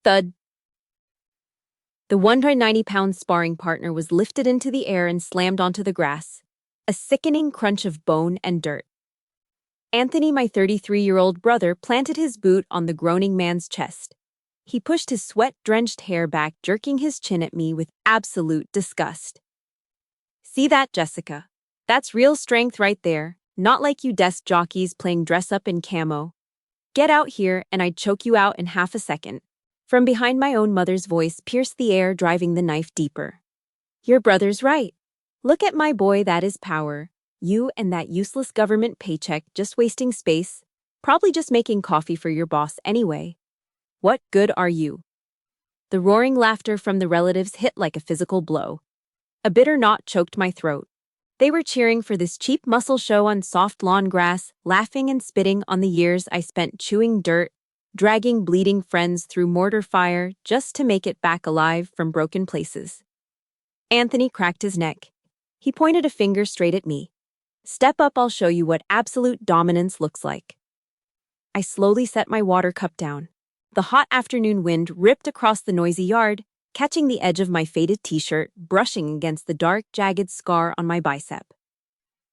thud. The 190-pound sparring partner was lifted into the air and slammed onto the grass, a sickening crunch of bone and dirt. Anthony, my 33-year-old brother, planted his boot on the groaning man's chest. He pushed his sweat-drenched hair back, jerking his chin at me with absolute disgust. "See that, Jessica? That's real strength right there, not like you desk jockeys playing dress-up in camo. Get out here and I'd choke you out in half a second." From behind, my own mother's voice pierced the air, driving the knife deeper. "Your brother's right. Look at my boy, that is power. You and that useless government paycheck just wasting space, probably just making coffee for your boss anyway. What good are you?" The roaring laughter from the relatives hit like a physical blow. A bitter knot choked my throat. They were cheering for this cheap muscle show on soft lawn grass, laughing and spitting on the years I spent chewing dirt, dragging bleeding friends through mortar fire just to make it back alive from broken places. Anthony cracked his neck. He pointed a finger straight at me. "Step up, I'll show you what absolute dominance looks like." I slowly set my water cup down. The hot afternoon wind ripped across the noisy yard, catching the edge of my faded t-shirt, brushing against the dark, jagged scar on my bicep.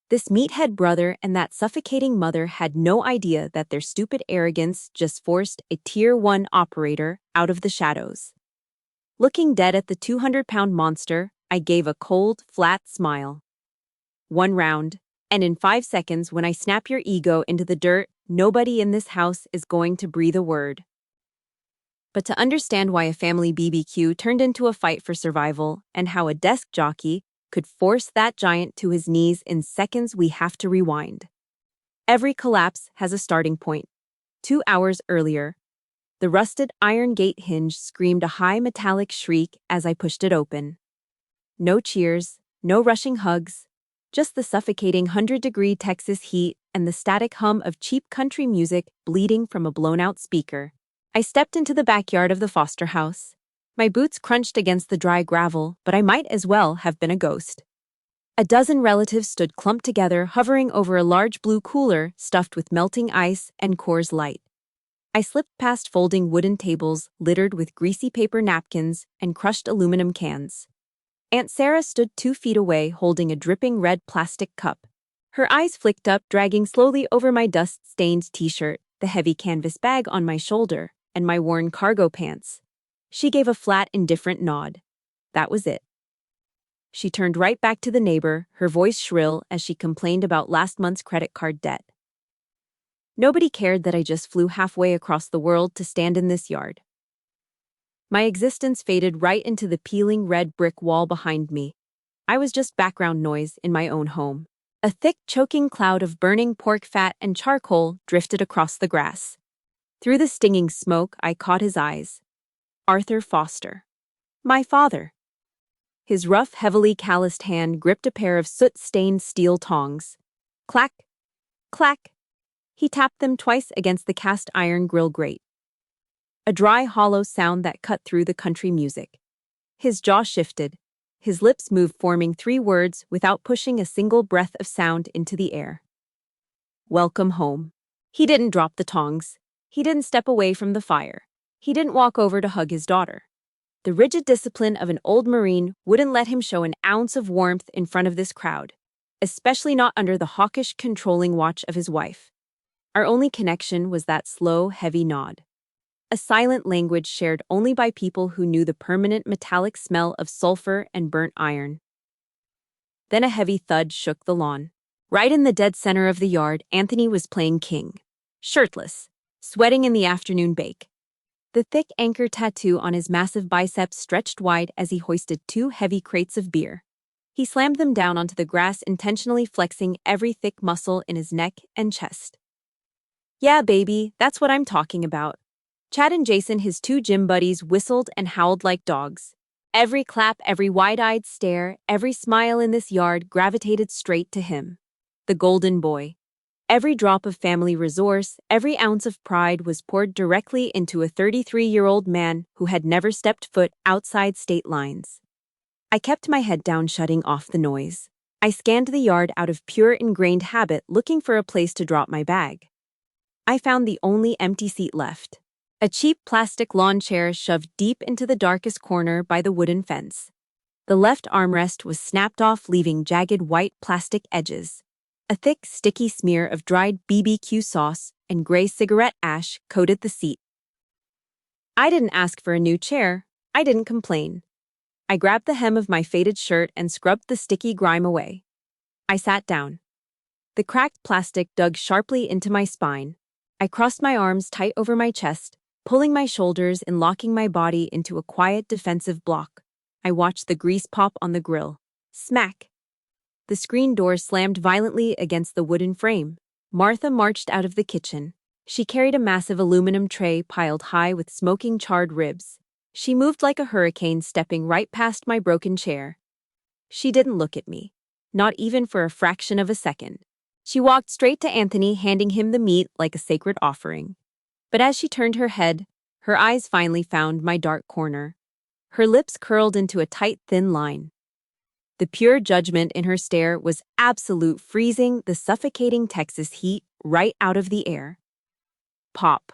This meathead brother and that suffocating mother had no idea that their stupid arrogance just forced a Tier 1 operator out of the shadows. Looking dead at the 200-pound monster, I gave a cold, flat smile. One round, and in 5 seconds, when I snap your ego into the dirt, nobody in this house is going to breathe a word. But to understand why a family BBQ turned into a fight for survival and how a desk jockey could force that giant to his knees in seconds, we have to rewind. Every collapse has a starting point. 2 hours earlier, the rusted iron gate hinge screamed a high metallic shriek as I pushed it open. No cheers, no rushing hugs, just the suffocating 100-degree Texas heat and the static hum of cheap country music bleeding from a blown-out speaker. I stepped into the backyard of the foster house. My boots crunched against the dry gravel, but I might as well have been a ghost. A dozen relatives stood clumped together, hovering over a large blue cooler stuffed with melting ice and Coors Light. I slipped past folding wooden tables littered with greasy paper napkins and crushed aluminum cans. Aunt Sarah stood 2 feet away, holding a dripping red plastic cup. Her eyes flicked up, dragging slowly over my dust-stained t-shirt, the heavy canvas bag on my shoulder, and my worn cargo pants. She gave a flat, indifferent nod. That was it. She turned right back to the neighbor, her voice shrill as she complained about last month's credit card debt. Nobody cared that I just flew halfway across the world to stand in this yard. My existence faded right into the peeling red brick wall behind me. I was just background noise in my own home. A thick, choking cloud of burning pork fat and charcoal drifted across the grass. Through the stinging smoke, I caught his eyes. Arthur Foster. My father. His rough, heavily calloused hand gripped a pair of soot-stained steel tongs. Clack, clack. He tapped them twice against the cast-iron grill grate. A dry, hollow sound that cut through the country music. His jaw shifted. His lips moved, forming 3 words without pushing a single breath of sound into the air. "Welcome home." He didn't drop the tongs. He didn't step away from the fire. He didn't walk over to hug his daughter. The rigid discipline of an old Marine wouldn't let him show an ounce of warmth in front of this crowd, especially not under the hawkish, controlling watch of his wife. Our only connection was that slow, heavy nod. A silent language shared only by people who knew the permanent metallic smell of sulfur and burnt iron. Then a heavy thud shook the lawn. Right in the dead center of the yard, Anthony was playing king. Shirtless, sweating in the afternoon bake. The thick anchor tattoo on his massive biceps stretched wide as he hoisted 2 heavy crates of beer. He slammed them down onto the grass, intentionally flexing every thick muscle in his neck and chest. "Yeah, baby, that's what I'm talking about." Chad and Jason, his 2 gym buddies, whistled and howled like dogs. Every clap, every wide-eyed stare, every smile in this yard gravitated straight to him. The golden boy. Every drop of family resource, every ounce of pride was poured directly into a 33-year-old man who had never stepped foot outside state lines. I kept my head down, shutting off the noise. I scanned the yard out of pure ingrained habit, looking for a place to drop my bag. I found the only empty seat left. A cheap plastic lawn chair shoved deep into the darkest corner by the wooden fence. The left armrest was snapped off, leaving jagged white plastic edges. A thick, sticky smear of dried BBQ sauce and gray cigarette ash coated the seat. I didn't ask for a new chair. I didn't complain. I grabbed the hem of my faded shirt and scrubbed the sticky grime away. I sat down. The cracked plastic dug sharply into my spine. I crossed my arms tight over my chest, pulling my shoulders and locking my body into a quiet defensive block. I watched the grease pop on the grill. Smack! The screen door slammed violently against the wooden frame. Martha marched out of the kitchen. She carried a massive aluminum tray piled high with smoking charred ribs. She moved like a hurricane, stepping right past my broken chair. She didn't look at me, not even for a fraction of a second. She walked straight to Anthony, handing him the meat like a sacred offering. But as she turned her head, her eyes finally found my dark corner. Her lips curled into a tight, thin line. The pure judgment in her stare was absolute, freezing the suffocating Texas heat right out of the air. Pop.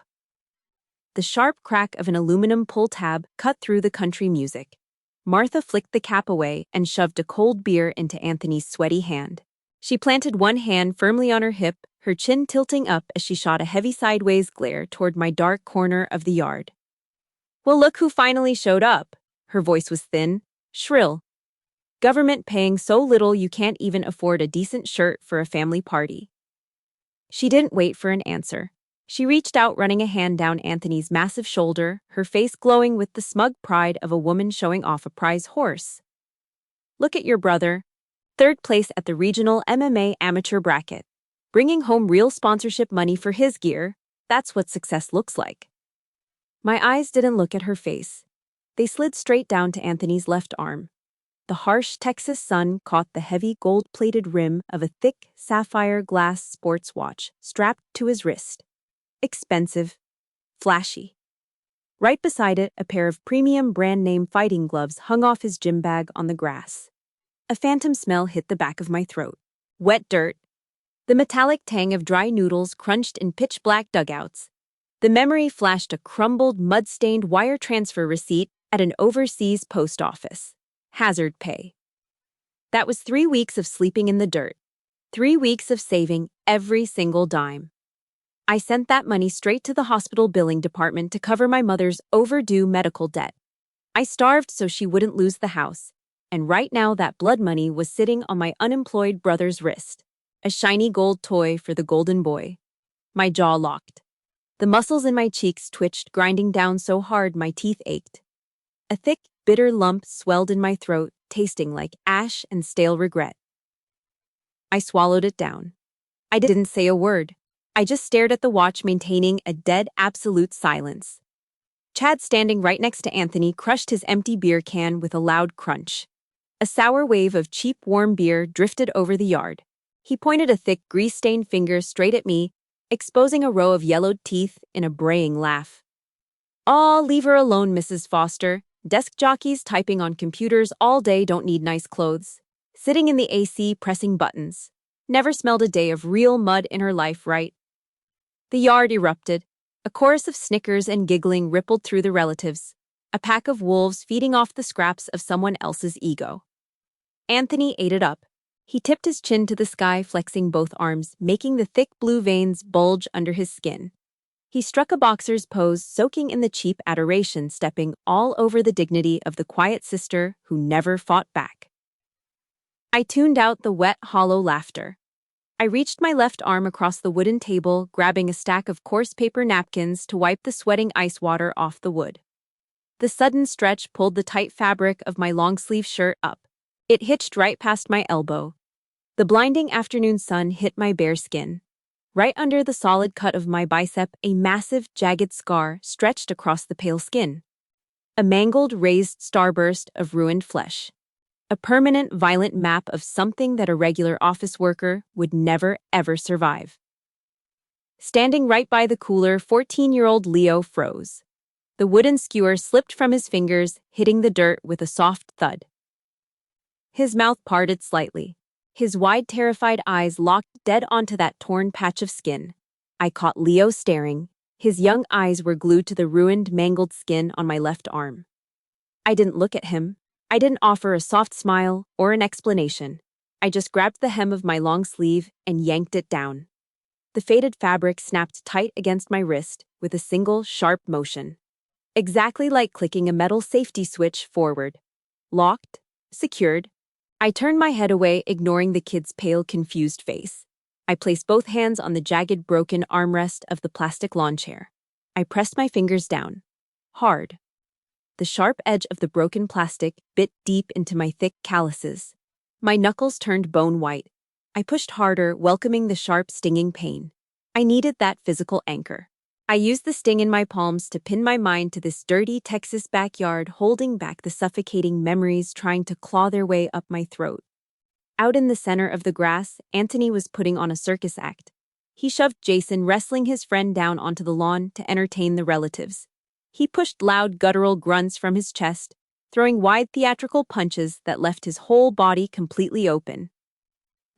The sharp crack of an aluminum pull tab cut through the country music. Martha flicked the cap away and shoved a cold beer into Anthony's sweaty hand. She planted one hand firmly on her hip, her chin tilting up as she shot a heavy sideways glare toward my dark corner of the yard. Well, look who finally showed up. Her voice was thin, shrill. Government paying so little you can't even afford a decent shirt for a family party. She didn't wait for an answer. She reached out, running a hand down Anthony's massive shoulder, her face glowing with the smug pride of a woman showing off a prize horse. Look at your brother. Third place at the regional MMA amateur bracket. Bringing home real sponsorship money for his gear. That's what success looks like. My eyes didn't look at her face. They slid straight down to Anthony's left arm. The harsh Texas sun caught the heavy gold-plated rim of a thick sapphire glass sports watch strapped to his wrist. Expensive. Flashy. Right beside it, a pair of premium brand-name fighting gloves hung off his gym bag on the grass. A phantom smell hit the back of my throat. Wet dirt. The metallic tang of dry noodles crunched in pitch-black dugouts. The memory flashed a crumbled, mud-stained wire transfer receipt at an overseas post office. Hazard pay. That was 3 weeks of sleeping in the dirt. 3 weeks of saving every single dime. I sent that money straight to the hospital billing department to cover my mother's overdue medical debt. I starved so she wouldn't lose the house, and right now that blood money was sitting on my unemployed brother's wrist. A shiny gold toy for the golden boy. My jaw locked. The muscles in my cheeks twitched, grinding down so hard my teeth ached. A thick, bitter lump swelled in my throat, tasting like ash and stale regret. I swallowed it down. I didn't say a word. I just stared at the watch, maintaining a dead, absolute silence. Chad, standing right next to Anthony, crushed his empty beer can with a loud crunch. A sour wave of cheap, warm beer drifted over the yard. He pointed a thick, grease-stained finger straight at me, exposing a row of yellowed teeth in a braying laugh. "Aw, leave her alone, Mrs. Foster. Desk jockeys typing on computers all day don't need nice clothes. Sitting in the AC pressing buttons. Never smelled a day of real mud in her life, right?" The yard erupted. A chorus of snickers and giggling rippled through the relatives. A pack of wolves feeding off the scraps of someone else's ego. Anthony ate it up. He tipped his chin to the sky, flexing both arms, making the thick blue veins bulge under his skin. He struck a boxer's pose, soaking in the cheap adoration, stepping all over the dignity of the quiet sister who never fought back. I tuned out the wet, hollow laughter. I reached my left arm across the wooden table, grabbing a stack of coarse paper napkins to wipe the sweating ice water off the wood. The sudden stretch pulled the tight fabric of my long-sleeve shirt up. It hitched right past my elbow. The blinding afternoon sun hit my bare skin. Right under the solid cut of my bicep, a massive, jagged scar stretched across the pale skin. A mangled, raised starburst of ruined flesh. A permanent, violent map of something that a regular office worker would never, ever survive. Standing right by the cooler, 14-year-old Leo froze. The wooden skewer slipped from his fingers, hitting the dirt with a soft thud. His mouth parted slightly. His wide, terrified eyes locked dead onto that torn patch of skin. I caught Leo staring, His young eyes were glued to the ruined, mangled skin on my left arm. I didn't look at him. I didn't offer a soft smile or an explanation. I just grabbed the hem of my long sleeve and yanked it down. The faded fabric snapped tight against my wrist with a single, sharp motion. Exactly like clicking a metal safety switch forward. Locked, secured. I turned my head away, ignoring the kid's pale, confused face. I placed both hands on the jagged, broken armrest of the plastic lawn chair. I pressed my fingers down. Hard. The sharp edge of the broken plastic bit deep into my thick calluses. My knuckles turned bone white. I pushed harder, welcoming the sharp, stinging pain. I needed that physical anchor. I used the sting in my palms to pin my mind to this dirty Texas backyard, holding back the suffocating memories trying to claw their way up my throat. Out in the center of the grass, Anthony was putting on a circus act. He shoved Jason, wrestling his friend down onto the lawn to entertain the relatives. He pushed loud, guttural grunts from his chest, throwing wide theatrical punches that left his whole body completely open.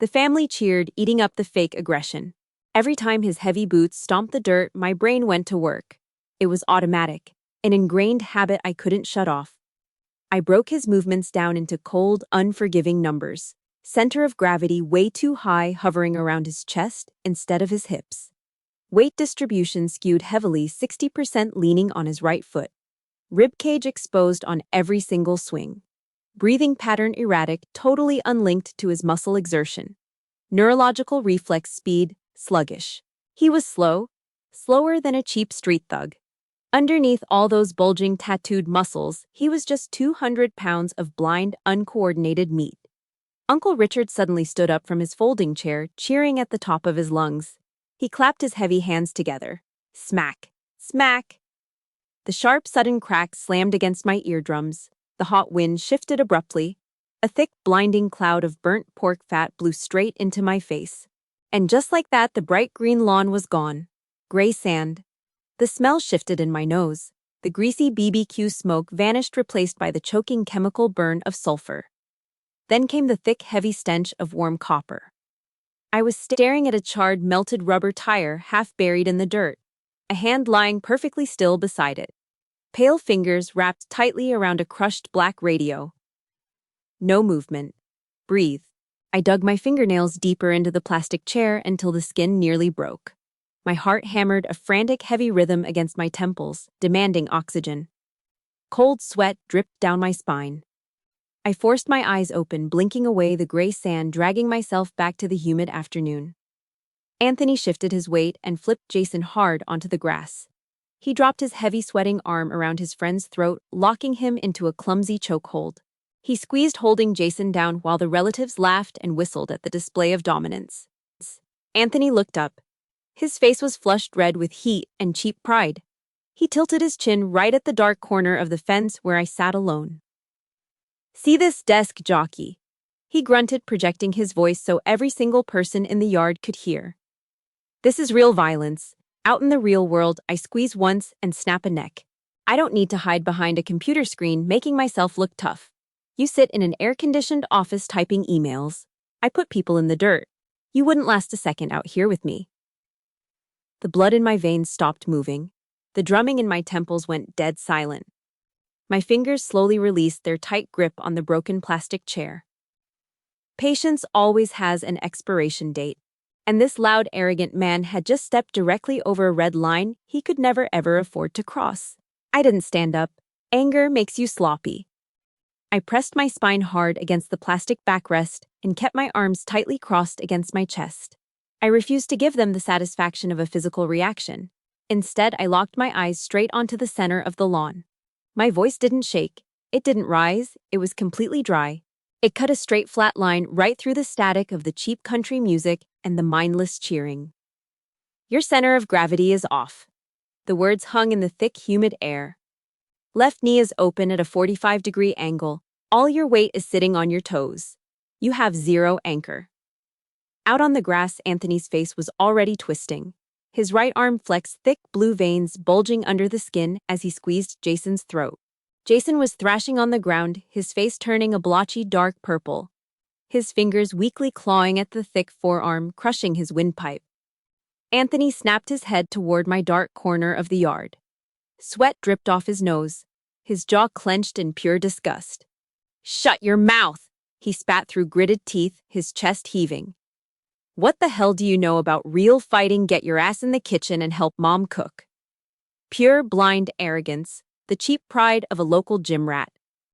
The family cheered, eating up the fake aggression. Every time his heavy boots stomped the dirt, my brain went to work. It was automatic, an ingrained habit I couldn't shut off. I broke his movements down into cold, unforgiving numbers. Center of gravity way too high, hovering around his chest instead of his hips. Weight distribution skewed heavily, 60% leaning on his right foot. Ribcage exposed on every single swing. Breathing pattern erratic, totally unlinked to his muscle exertion. Neurological reflex speed, sluggish. He was slow, slower than a cheap street thug. Underneath all those bulging, tattooed muscles, he was just 200 pounds of blind, uncoordinated meat. Uncle Richard suddenly stood up from his folding chair, cheering at the top of his lungs. He clapped his heavy hands together. Smack, smack. The sharp, sudden crack slammed against my eardrums. The hot wind shifted abruptly. A thick, blinding cloud of burnt pork fat blew straight into my face. And just like that, the bright green lawn was gone. Gray sand. The smell shifted in my nose. The greasy BBQ smoke vanished, replaced by the choking chemical burn of sulfur. Then came the thick, heavy stench of warm copper. I was staring at a charred, melted rubber tire half buried in the dirt, a hand lying perfectly still beside it. Pale fingers wrapped tightly around a crushed black radio. No movement. Breathe. I dug my fingernails deeper into the plastic chair until the skin nearly broke. My heart hammered a frantic, heavy rhythm against my temples, demanding oxygen. Cold sweat dripped down my spine. I forced my eyes open, blinking away the gray sand, dragging myself back to the humid afternoon. Anthony shifted his weight and flipped Jason hard onto the grass. He dropped his heavy, sweating arm around his friend's throat, locking him into a clumsy chokehold. He squeezed, holding Jason down while the relatives laughed and whistled at the display of dominance. Anthony looked up. His face was flushed red with heat and cheap pride. He tilted his chin right at the dark corner of the fence where I sat alone. "See this desk, jockey?" He grunted, projecting his voice so every single person in the yard could hear. "This is real violence. Out in the real world, I squeeze once and snap a neck. I don't need to hide behind a computer screen making myself look tough. You sit in an air-conditioned office typing emails. I put people in the dirt. You wouldn't last a second out here with me." The blood in my veins stopped moving. The drumming in my temples went dead silent. My fingers slowly released their tight grip on the broken plastic chair. Patience always has an expiration date, and this loud, arrogant man had just stepped directly over a red line he could never ever afford to cross. I didn't stand up. Anger makes you sloppy. I pressed my spine hard against the plastic backrest and kept my arms tightly crossed against my chest. I refused to give them the satisfaction of a physical reaction. Instead, I locked my eyes straight onto the center of the lawn. My voice didn't shake. It didn't rise. It was completely dry. It cut a straight, flat line right through the static of the cheap country music and the mindless cheering. "Your center of gravity is off." The words hung in the thick, humid air. "Left knee is open at a 45-degree angle. All your weight is sitting on your toes. You have zero anchor." Out on the grass, Anthony's face was already twisting. His right arm flexed, thick blue veins bulging under the skin as he squeezed Jason's throat. Jason was thrashing on the ground, his face turning a blotchy dark purple. His fingers weakly clawing at the thick forearm, crushing his windpipe. Anthony snapped his head toward my dark corner of the yard. Sweat dripped off his nose, his jaw clenched in pure disgust. "Shut your mouth!" he spat through gritted teeth, his chest heaving. "What the hell do you know about real fighting? Get your ass in the kitchen and help Mom cook." Pure blind arrogance, the cheap pride of a local gym rat.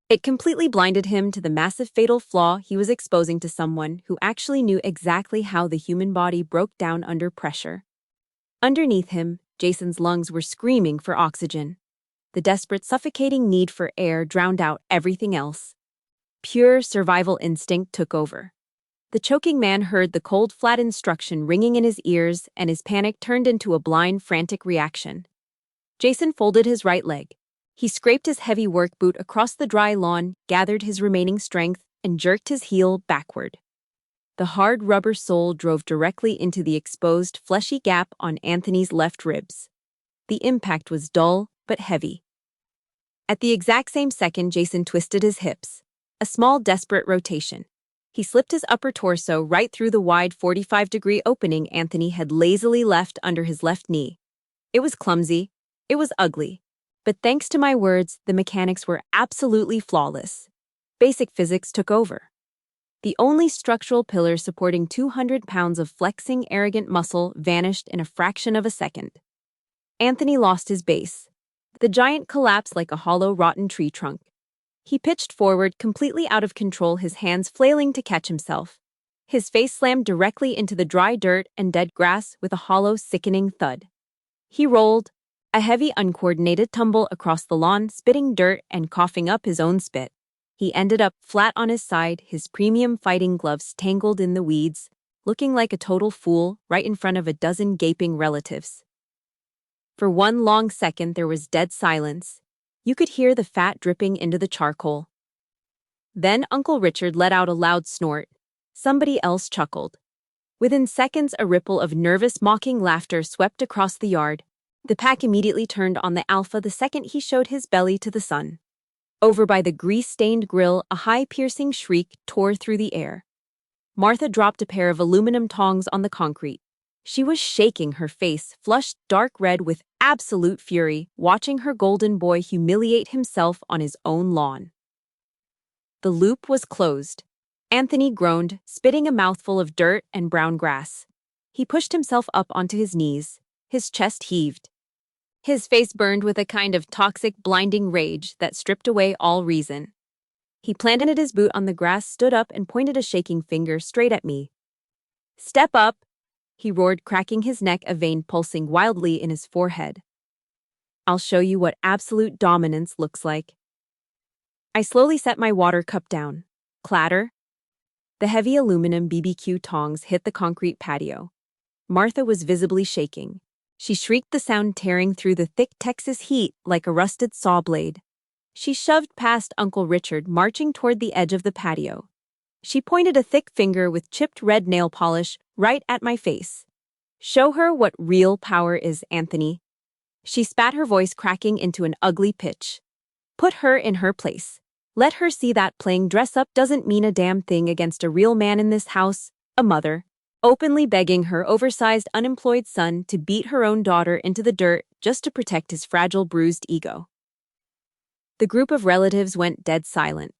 It completely blinded him to the massive fatal flaw he was exposing to someone who actually knew exactly how the human body broke down under pressure. Underneath him, Jason's lungs were screaming for oxygen. The desperate, suffocating need for air drowned out everything else. Pure survival instinct took over. The choking man heard the cold, flat instruction ringing in his ears, and his panic turned into a blind, frantic reaction. Jason folded his right leg. He scraped his heavy work boot across the dry lawn, gathered his remaining strength, and jerked his heel backward. The hard rubber sole drove directly into the exposed, fleshy gap on Anthony's left ribs. The impact was dull, but heavy. At the exact same second, Jason twisted his hips. A small, desperate rotation. He slipped his upper torso right through the wide 45-degree opening Anthony had lazily left under his left knee. It was clumsy. It was ugly. But thanks to my words, the mechanics were absolutely flawless. Basic physics took over. The only structural pillar supporting 200 pounds of flexing, arrogant muscle vanished in a fraction of a second. Anthony lost his base. The giant collapsed like a hollow, rotten tree trunk. He pitched forward, completely out of control, his hands flailing to catch himself. His face slammed directly into the dry dirt and dead grass with a hollow, sickening thud. He rolled, a heavy, uncoordinated tumble across the lawn, spitting dirt and coughing up his own spit. He ended up flat on his side, his premium fighting gloves tangled in the weeds, looking like a total fool right in front of a dozen gaping relatives. For one long second, there was dead silence. You could hear the fat dripping into the charcoal. Then Uncle Richard let out a loud snort. Somebody else chuckled. Within seconds, a ripple of nervous, mocking laughter swept across the yard. The pack immediately turned on the alpha the second he showed his belly to the sun. Over by the grease-stained grill, a high, piercing shriek tore through the air. Martha dropped a pair of aluminum tongs on the concrete. She was shaking, her face flushed dark red with absolute fury, watching her golden boy humiliate himself on his own lawn. The loop was closed. Anthony groaned, spitting a mouthful of dirt and brown grass. He pushed himself up onto his knees. His chest heaved. His face burned with a kind of toxic, blinding rage that stripped away all reason. He planted his boot on the grass, stood up, and pointed a shaking finger straight at me. "Step up!" he roared, cracking his neck, a vein pulsing wildly in his forehead. "I'll show you what absolute dominance looks like." I slowly set my water cup down. Clatter. The heavy aluminum BBQ tongs hit the concrete patio. Martha was visibly shaking. She shrieked, the sound tearing through the thick Texas heat like a rusted saw blade. She shoved past Uncle Richard, marching toward the edge of the patio. She pointed a thick finger with chipped red nail polish right at my face. "Show her what real power is, Anthony." She spat, her voice cracking into an ugly pitch. "Put her in her place. Let her see that playing dress-up doesn't mean a damn thing against a real man in this house, a mother." Openly begging her oversized, unemployed son to beat her own daughter into the dirt just to protect his fragile, bruised ego. The group of relatives went dead silent.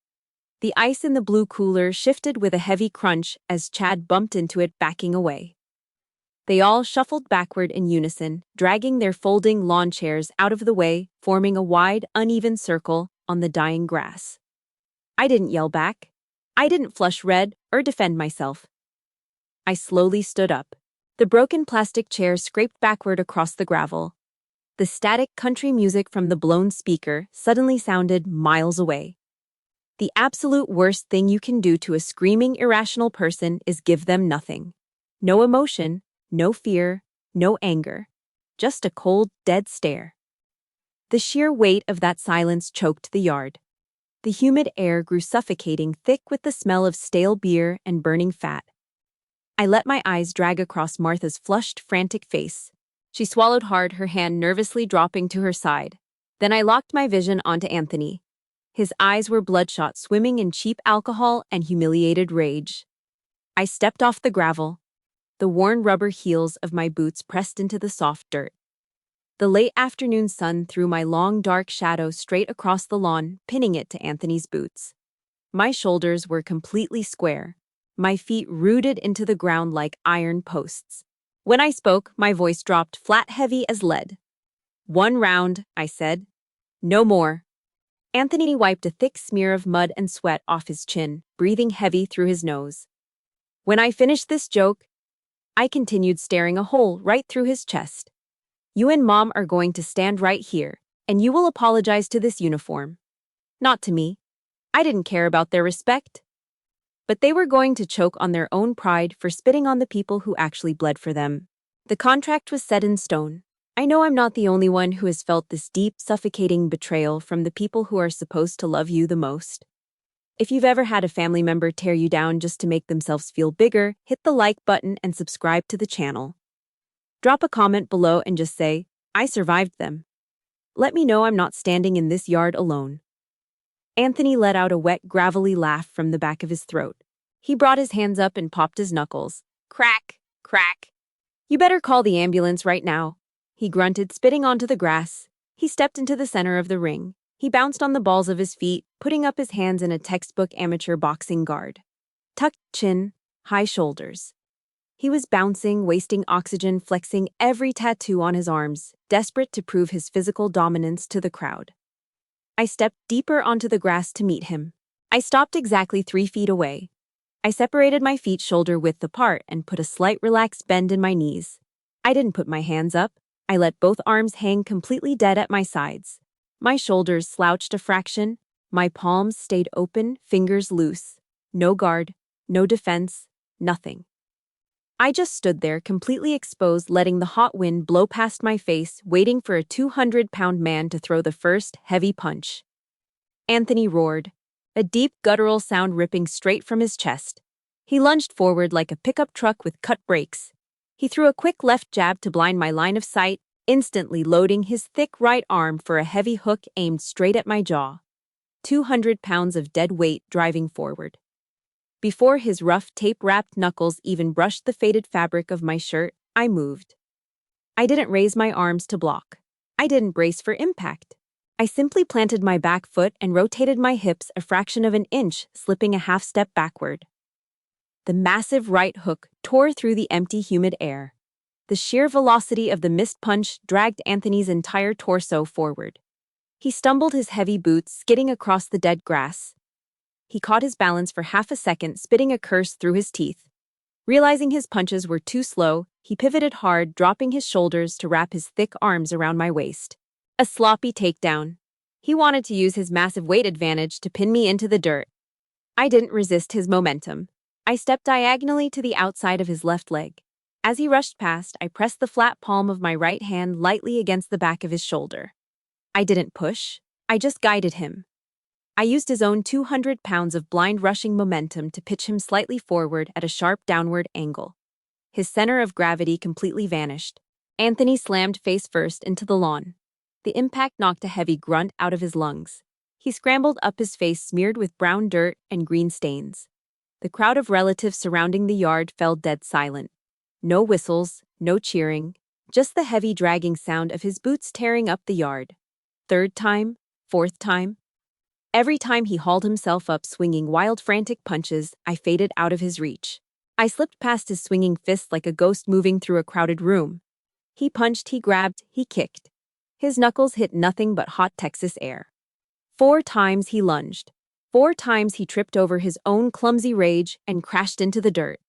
The ice in the blue cooler shifted with a heavy crunch as Chad bumped into it, backing away. They all shuffled backward in unison, dragging their folding lawn chairs out of the way, forming a wide, uneven circle on the dying grass. I didn't yell back. I didn't flush red or defend myself. I slowly stood up. The broken plastic chair scraped backward across the gravel. The static country music from the blown speaker suddenly sounded miles away. The absolute worst thing you can do to a screaming, irrational person is give them nothing. No emotion, no fear, no anger. Just a cold, dead stare. The sheer weight of that silence choked the yard. The humid air grew suffocating, thick with the smell of stale beer and burning fat. I let my eyes drag across Martha's flushed, frantic face. She swallowed hard, her hand nervously dropping to her side. Then I locked my vision onto Anthony. His eyes were bloodshot, swimming in cheap alcohol and humiliated rage. I stepped off the gravel. the worn rubber heels of my boots pressed into the soft dirt. The late afternoon sun threw my long dark shadow straight across the lawn, pinning it to Anthony's boots. My shoulders were completely square, my feet rooted into the ground like iron posts. When I spoke, my voice dropped flat heavy as lead. "1 round," I said. "No more." Anthony wiped a thick smear of mud and sweat off his chin, breathing heavy through his nose. When I finished this joke, I continued, staring a hole right through his chest. "You and Mom are going to stand right here, and you will apologize to this uniform. Not to me. I didn't care about their respect. But they were going to choke on their own pride for spitting on the people who actually bled for them." The contract was set in stone. I know I'm not the only one who has felt this deep, suffocating betrayal from the people who are supposed to love you the most. If you've ever had a family member tear you down just to make themselves feel bigger, hit the like button and subscribe to the channel. Drop a comment below and just say, "I survived them." Let me know I'm not standing in this yard alone. Anthony let out a wet, gravelly laugh from the back of his throat. He brought his hands up and popped his knuckles. Crack, crack. "You better call the ambulance right now," he grunted, spitting onto the grass. He stepped into the center of the ring. He bounced on the balls of his feet, putting up his hands in a textbook amateur boxing guard. Tucked chin, high shoulders. He was bouncing, wasting oxygen, flexing every tattoo on his arms, desperate to prove his physical dominance to the crowd. I stepped deeper onto the grass to meet him. I stopped exactly 3 feet away. I separated my feet shoulder-width apart and put a slight relaxed bend in my knees. I didn't put my hands up. I let both arms hang completely dead at my sides. My shoulders slouched a fraction. My palms stayed open, fingers loose. No guard, no defense, nothing. I just stood there, completely exposed, letting the hot wind blow past my face, waiting for a 200-pound man to throw the first heavy punch. Anthony roared, a deep guttural sound ripping straight from his chest. He lunged forward like a pickup truck with cut brakes. He threw a quick left jab to blind my line of sight, instantly loading his thick right arm for a heavy hook aimed straight at my jaw. 200 pounds of dead weight driving forward. Before his rough, tape-wrapped knuckles even brushed the faded fabric of my shirt, I moved. I didn't raise my arms to block. I didn't brace for impact. I simply planted my back foot and rotated my hips a fraction of an inch, slipping a half step backward. The massive right hook tore through the empty, humid air. The sheer velocity of the missed punch dragged Anthony's entire torso forward. He stumbled, his heavy boots skidding across the dead grass. He caught his balance for half a second, spitting a curse through his teeth. Realizing his punches were too slow, he pivoted hard, dropping his shoulders to wrap his thick arms around my waist. A sloppy takedown. He wanted to use his massive weight advantage to pin me into the dirt. I didn't resist his momentum. I stepped diagonally to the outside of his left leg. As he rushed past, I pressed the flat palm of my right hand lightly against the back of his shoulder. I didn't push. I just guided him. I used his own 200 pounds of blind rushing momentum to pitch him slightly forward at a sharp downward angle. His center of gravity completely vanished. Anthony slammed face first into the lawn. The impact knocked a heavy grunt out of his lungs. He scrambled up, his face smeared with brown dirt and green stains. The crowd of relatives surrounding the yard fell dead silent. No whistles, no cheering, just the heavy dragging sound of his boots tearing up the yard. 3rd time, 4th time. Every time he hauled himself up, swinging wild, frantic punches, I faded out of his reach. I slipped past his swinging fists like a ghost moving through a crowded room. He punched, he grabbed, he kicked. His knuckles hit nothing but hot Texas air. 4 times he lunged. 4 times he tripped over his own clumsy rage and crashed into the dirt.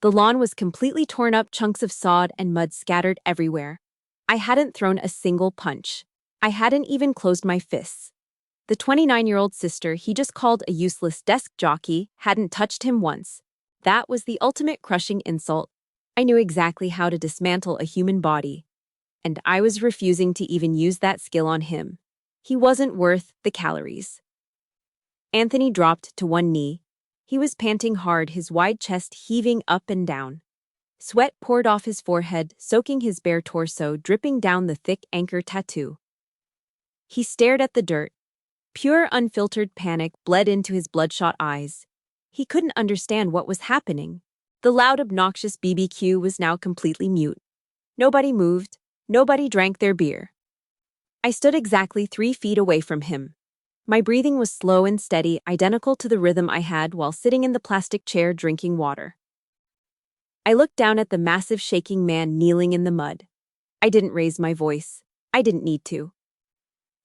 The lawn was completely torn up, chunks of sod and mud scattered everywhere. I hadn't thrown a single punch. I hadn't even closed my fists. The 29-year-old sister he just called a useless desk jockey hadn't touched him once. That was the ultimate crushing insult. I knew exactly how to dismantle a human body. And I was refusing to even use that skill on him. He wasn't worth the calories. Anthony dropped to one knee. He was panting hard, his wide chest heaving up and down. Sweat poured off his forehead, soaking his bare torso, dripping down the thick anchor tattoo. He stared at the dirt. Pure, unfiltered panic bled into his bloodshot eyes. He couldn't understand what was happening. The loud, obnoxious BBQ was now completely mute. Nobody moved. Nobody drank their beer. I stood exactly 3 feet away from him. My breathing was slow and steady, identical to the rhythm I had while sitting in the plastic chair drinking water. I looked down at the massive shaking man kneeling in the mud. I didn't raise my voice. I didn't need to.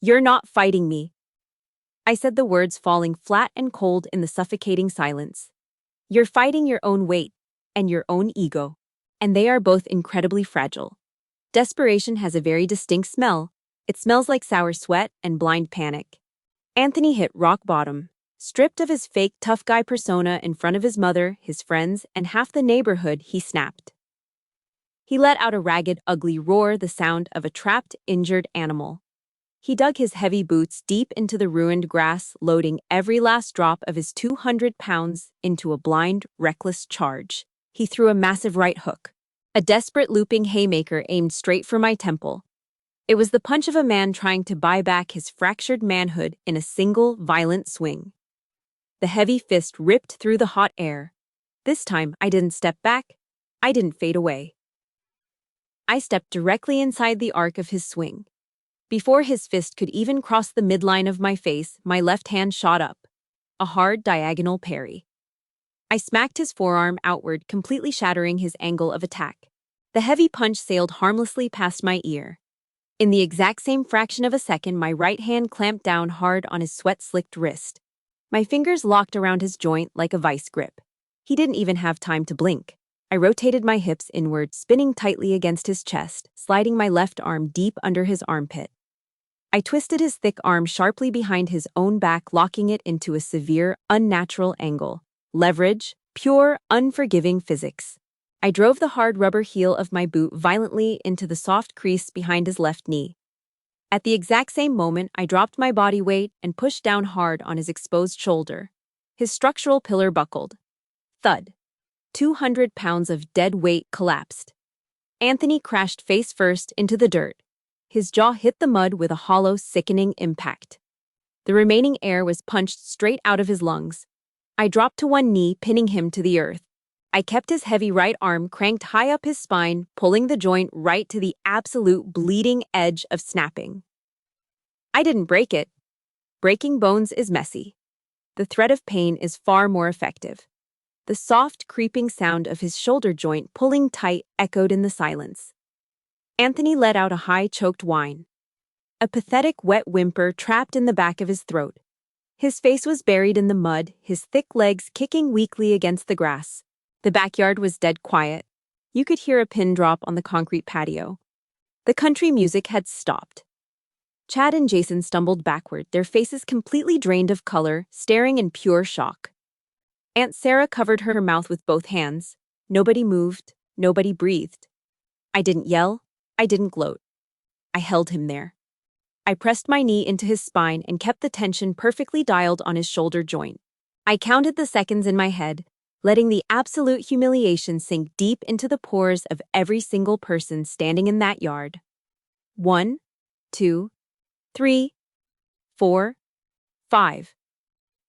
"You're not fighting me," I said, the words falling flat and cold in the suffocating silence. "You're fighting your own weight and your own ego, and they are both incredibly fragile. Desperation has a very distinct smell. It smells like sour sweat and blind panic." Anthony hit rock bottom. Stripped of his fake tough guy persona in front of his mother, his friends, and half the neighborhood, he snapped. He let out a ragged, ugly roar, the sound of a trapped, injured animal. He dug his heavy boots deep into the ruined grass, loading every last drop of his 200 pounds into a blind, reckless charge. He threw a massive right hook, a desperate looping haymaker aimed straight for my temple. It was the punch of a man trying to buy back his fractured manhood in a single, violent swing. The heavy fist ripped through the hot air. This time, I didn't step back. I didn't fade away. I stepped directly inside the arc of his swing. Before his fist could even cross the midline of my face, my left hand shot up. A hard, diagonal parry. I smacked his forearm outward, completely shattering his angle of attack. The heavy punch sailed harmlessly past my ear. In the exact same fraction of a second, my right hand clamped down hard on his sweat-slicked wrist. My fingers locked around his joint like a vice grip. He didn't even have time to blink. I rotated my hips inward, spinning tightly against his chest, sliding my left arm deep under his armpit. I twisted his thick arm sharply behind his own back, locking it into a severe, unnatural angle. Leverage, pure, unforgiving physics. I drove the hard rubber heel of my boot violently into the soft crease behind his left knee. At the exact same moment, I dropped my body weight and pushed down hard on his exposed shoulder. His structural pillar buckled. Thud. 200 pounds of dead weight collapsed. Anthony crashed face first into the dirt. His jaw hit the mud with a hollow, sickening impact. The remaining air was punched straight out of his lungs. I dropped to one knee, pinning him to the earth. I kept his heavy right arm cranked high up his spine, pulling the joint right to the absolute bleeding edge of snapping. I didn't break it. Breaking bones is messy. The threat of pain is far more effective. The soft, creeping sound of his shoulder joint pulling tight echoed in the silence. Anthony let out a high, choked whine. A pathetic, wet whimper trapped in the back of his throat. His face was buried in the mud, his thick legs kicking weakly against the grass. The backyard was dead quiet. You could hear a pin drop on the concrete patio. The country music had stopped. Chad and Jason stumbled backward, their faces completely drained of color, staring in pure shock. Aunt Sarah covered her mouth with both hands. Nobody moved. Nobody breathed. I didn't yell. I didn't gloat. I held him there. I pressed my knee into his spine and kept the tension perfectly dialed on his shoulder joint. I counted the seconds in my head, letting the absolute humiliation sink deep into the pores of every single person standing in that yard. 1, 2, 3, 4, 5.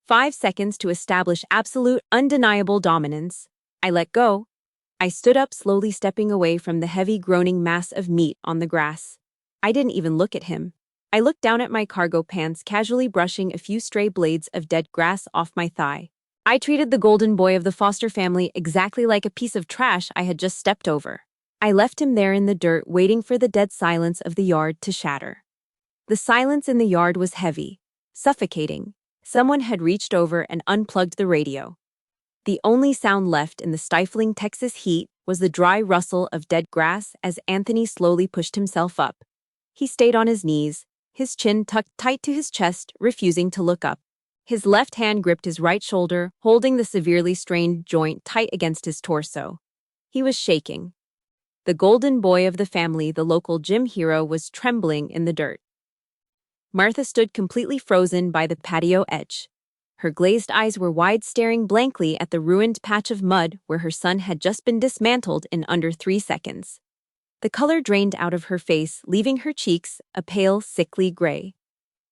5 seconds to establish absolute, undeniable dominance. I let go. I stood up, slowly stepping away from the heavy, groaning mass of meat on the grass. I didn't even look at him. I looked down at my cargo pants, casually brushing a few stray blades of dead grass off my thigh. I treated the golden boy of the Foster family exactly like a piece of trash I had just stepped over. I left him there in the dirt, waiting for the dead silence of the yard to shatter. The silence in the yard was heavy, suffocating. Someone had reached over and unplugged the radio. The only sound left in the stifling Texas heat was the dry rustle of dead grass as Anthony slowly pushed himself up. He stayed on his knees, his chin tucked tight to his chest, refusing to look up. His left hand gripped his right shoulder, holding the severely strained joint tight against his torso. He was shaking. The golden boy of the family, the local gym hero, was trembling in the dirt. Martha stood completely frozen by the patio edge. Her glazed eyes were wide, staring blankly at the ruined patch of mud where her son had just been dismantled in under 3 seconds. The color drained out of her face, leaving her cheeks a pale, sickly gray.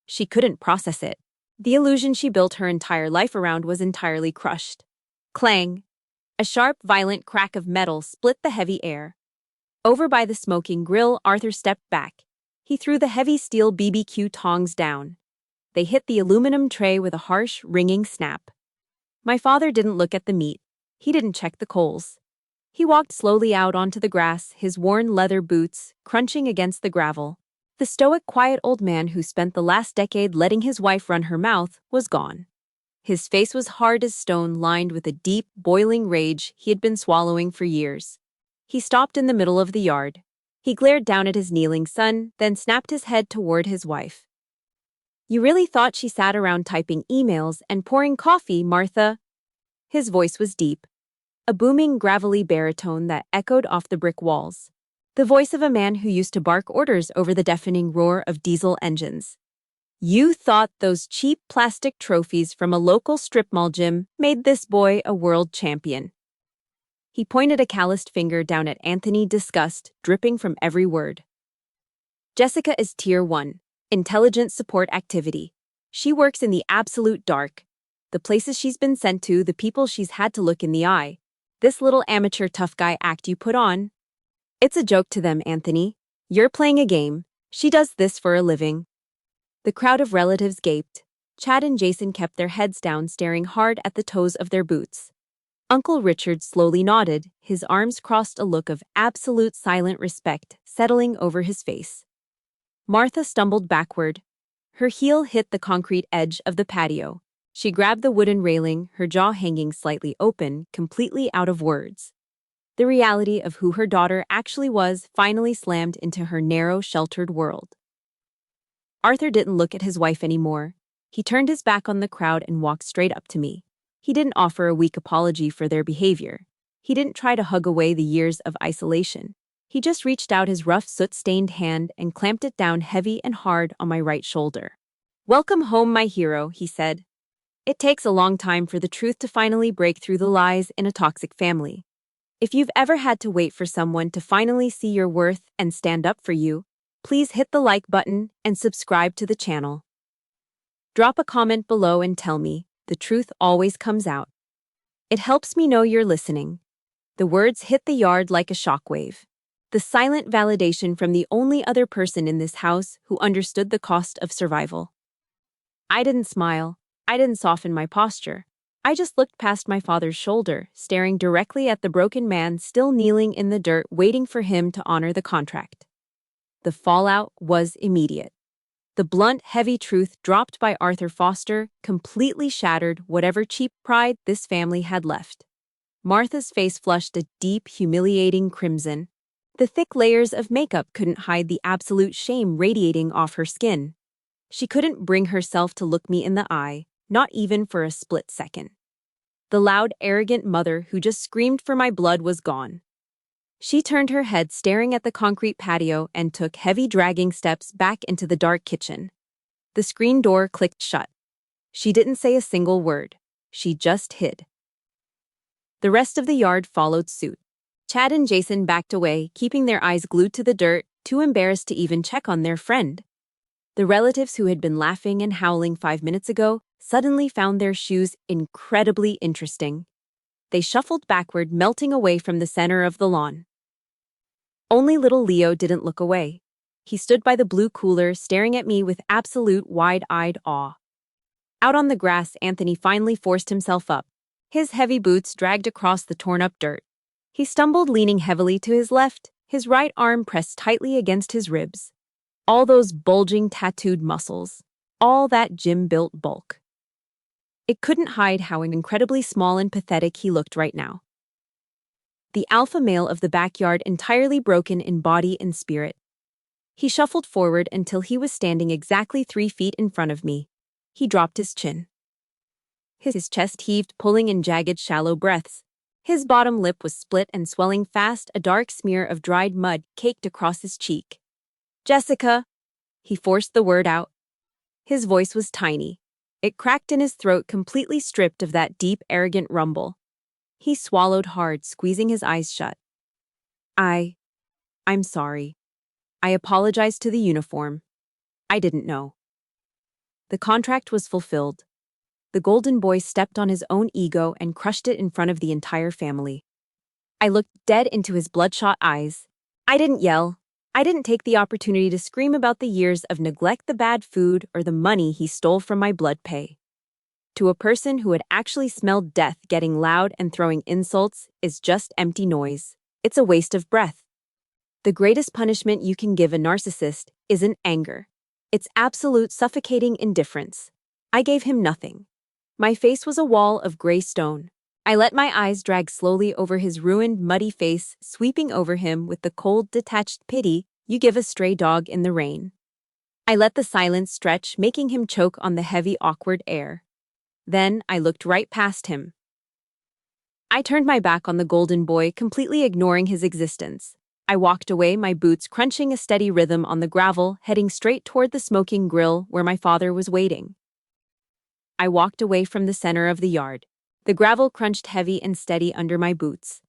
She couldn't process it. The illusion she built her entire life around was entirely crushed. Clang! A sharp, violent crack of metal split the heavy air. Over by the smoking grill, Arthur stepped back. He threw the heavy steel BBQ tongs down. They hit the aluminum tray with a harsh, ringing snap. My father didn't look at the meat. He didn't check the coals. He walked slowly out onto the grass, his worn leather boots crunching against the gravel. The stoic, quiet old man who spent the last decade letting his wife run her mouth was gone. His face was hard as stone, lined with a deep, boiling rage he had been swallowing for years. He stopped in the middle of the yard. He glared down at his kneeling son, then snapped his head toward his wife. "You really thought she sat around typing emails and pouring coffee, Martha?" His voice was deep, a booming, gravelly baritone that echoed off the brick walls. The voice of a man who used to bark orders over the deafening roar of diesel engines. "You thought those cheap plastic trophies from a local strip mall gym made this boy a world champion." He pointed a calloused finger down at Anthony, disgust dripping from every word. "Jessica is Tier 1, Intelligence Support Activity. She works in the absolute dark. The places she's been sent to, the people she's had to look in the eye. This little amateur tough guy act you put on. It's a joke to them, Anthony. You're playing a game. She does this for a living." The crowd of relatives gaped. Chad and Jason kept their heads down, staring hard at the toes of their boots. Uncle Richard slowly nodded, his arms crossed, a look of absolute silent respect settling over his face. Martha stumbled backward. Her heel hit the concrete edge of the patio. She grabbed the wooden railing, her jaw hanging slightly open, completely out of words. The reality of who her daughter actually was finally slammed into her narrow, sheltered world. Arthur didn't look at his wife anymore. He turned his back on the crowd and walked straight up to me. He didn't offer a weak apology for their behavior. He didn't try to hug away the years of isolation. He just reached out his rough, soot-stained hand and clamped it down heavy and hard on my right shoulder. "Welcome home, my hero," he said. "It takes a long time for the truth to finally break through the lies in a toxic family. If you've ever had to wait for someone to finally see your worth and stand up for you, please hit the like button and subscribe to the channel. Drop a comment below and tell me, the truth always comes out. It helps me know you're listening." The words hit the yard like a shockwave. The silent validation from the only other person in this house who understood the cost of survival. I didn't smile. I didn't soften my posture. I just looked past my father's shoulder, staring directly at the broken man still kneeling in the dirt, waiting for him to honor the contract. The fallout was immediate. The blunt, heavy truth dropped by Arthur Foster completely shattered whatever cheap pride this family had left. Martha's face flushed a deep, humiliating crimson. The thick layers of makeup couldn't hide the absolute shame radiating off her skin. She couldn't bring herself to look me in the eye, not even for a split second. The loud, arrogant mother who just screamed for my blood was gone. She turned her head, staring at the concrete patio, and took heavy, dragging steps back into the dark kitchen. The screen door clicked shut. She didn't say a single word. She just hid. The rest of the yard followed suit. Chad and Jason backed away, keeping their eyes glued to the dirt, too embarrassed to even check on their friend. The relatives who had been laughing and howling 5 minutes ago suddenly found their shoes incredibly interesting. They shuffled backward, melting away from the center of the lawn. Only little Leo didn't look away. He stood by the blue cooler, staring at me with absolute wide-eyed awe. Out on the grass, Anthony finally forced himself up. His heavy boots dragged across the torn-up dirt. He stumbled, leaning heavily to his left, his right arm pressed tightly against his ribs. All those bulging, tattooed muscles. All that gym-built bulk. It couldn't hide how incredibly small and pathetic he looked right now. The alpha male of the backyard, entirely broken in body and spirit. He shuffled forward until he was standing exactly 3 feet in front of me. He dropped his chin. His chest heaved, pulling in jagged, shallow breaths. His bottom lip was split and swelling fast, a dark smear of dried mud caked across his cheek. "Jessica!" He forced the word out. His voice was tiny. It cracked in his throat, completely stripped of that deep, arrogant rumble. He swallowed hard, squeezing his eyes shut. I'm sorry. I apologized to the uniform. I didn't know." The contract was fulfilled. the golden boy stepped on his own ego and crushed it in front of the entire family. I looked dead into his bloodshot eyes. I didn't yell. I didn't take the opportunity to scream about the years of neglect, the bad food, or the money he stole from my blood pay. To a person who had actually smelled death, getting loud and throwing insults is just empty noise. It's a waste of breath. The greatest punishment you can give a narcissist isn't anger. It's absolute suffocating indifference. I gave him nothing. My face was a wall of gray stone. I let my eyes drag slowly over his ruined, muddy face, sweeping over him with the cold, detached pity you give a stray dog in the rain. I let the silence stretch, making him choke on the heavy, awkward air. Then I looked right past him. I turned my back on the golden boy, completely ignoring his existence. I walked away, my boots crunching a steady rhythm on the gravel, heading straight toward the smoking grill where my father was waiting. I walked away from the center of the yard. The gravel crunched heavy and steady under my boots.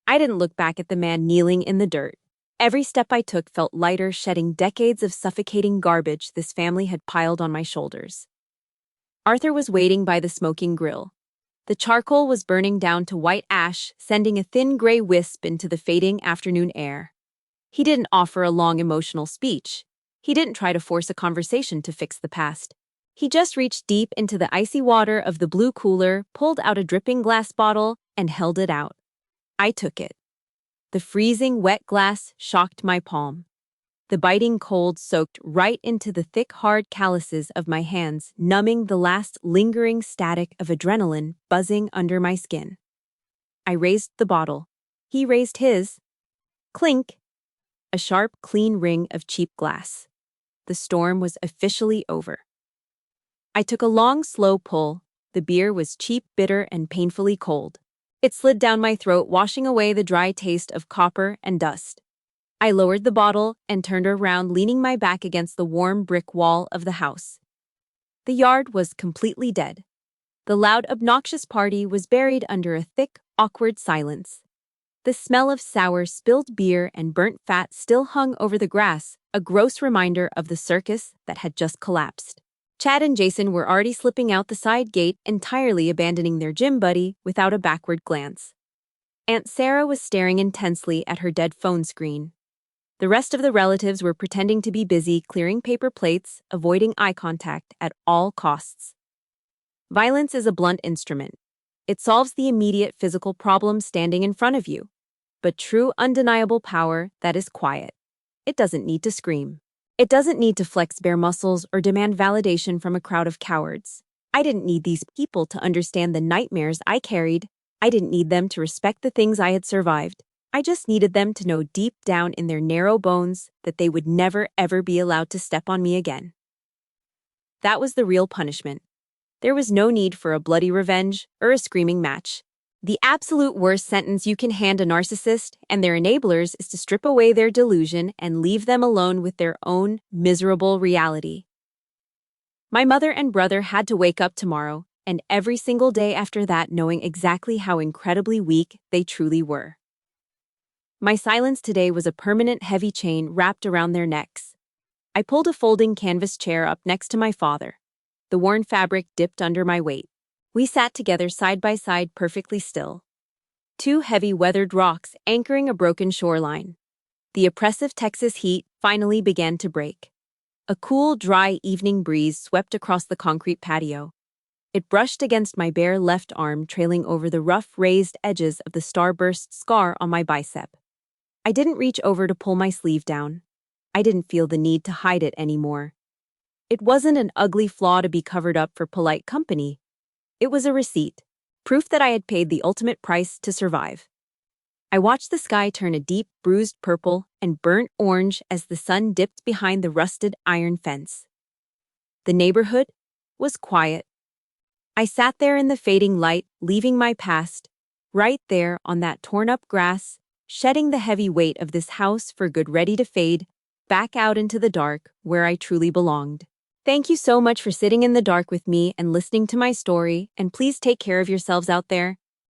I didn't look back at the man kneeling in the dirt. Every step I took felt lighter, shedding decades of suffocating garbage this family had piled on my shoulders. Arthur was waiting by the smoking grill. The charcoal was burning down to white ash, sending a thin gray wisp into the fading afternoon air. He didn't offer a long emotional speech. He didn't try to force a conversation to fix the past. He just reached deep into the icy water of the blue cooler, pulled out a dripping glass bottle, and held it out. I took it. The freezing, wet glass shocked my palm. The biting cold soaked right into the thick, hard calluses of my hands, numbing the last lingering static of adrenaline buzzing under my skin. I raised the bottle. He raised his. Clink! A sharp, clean ring of cheap glass. The storm was officially over. I took a long, slow pull. The beer was cheap, bitter, and painfully cold. It slid down my throat, washing away the dry taste of copper and dust. I lowered the bottle and turned around, leaning my back against the warm brick wall of the house. The yard was completely dead. The loud, obnoxious party was buried under a thick, awkward silence. The smell of sour, spilled beer and burnt fat still hung over the grass, a gross reminder of the circus that had just collapsed. Chad and Jason were already slipping out the side gate, entirely abandoning their gym buddy without a backward glance. Aunt Sarah was staring intensely at her dead phone screen. The rest of the relatives were pretending to be busy clearing paper plates, avoiding eye contact at all costs. Violence is a blunt instrument. It solves the immediate physical problem standing in front of you. But true, undeniable power, that is quiet. It doesn't need to scream. It doesn't need to flex bare muscles or demand validation from a crowd of cowards. I didn't need these people to understand the nightmares I carried. I didn't need them to respect the things I had survived. I just needed them to know deep down in their narrow bones that they would never, ever be allowed to step on me again. That was the real punishment. There was no need for a bloody revenge or a screaming match. The absolute worst sentence you can hand a narcissist and their enablers is to strip away their delusion and leave them alone with their own miserable reality. My mother and brother had to wake up tomorrow, and every single day after that, knowing exactly how incredibly weak they truly were. My silence today was a permanent heavy chain wrapped around their necks. I pulled a folding canvas chair up next to my father. The worn fabric dipped under my weight. We sat together side by side, perfectly still. Two heavy weathered rocks anchoring a broken shoreline. The oppressive Texas heat finally began to break. A cool, dry evening breeze swept across the concrete patio. It brushed against my bare left arm, trailing over the rough, raised edges of the starburst scar on my bicep. I didn't reach over to pull my sleeve down. I didn't feel the need to hide it anymore. It wasn't an ugly flaw to be covered up for polite company. It was a receipt, proof that I had paid the ultimate price to survive. I watched the sky turn a deep, bruised purple and burnt orange as the sun dipped behind the rusted iron fence. The neighborhood was quiet. I sat there in the fading light, leaving my past, right there on that torn-up grass, shedding the heavy weight of this house for good, ready to fade, back out into the dark where I truly belonged. Thank you so much for sitting in the dark with me and listening to my story, and please take care of yourselves out there.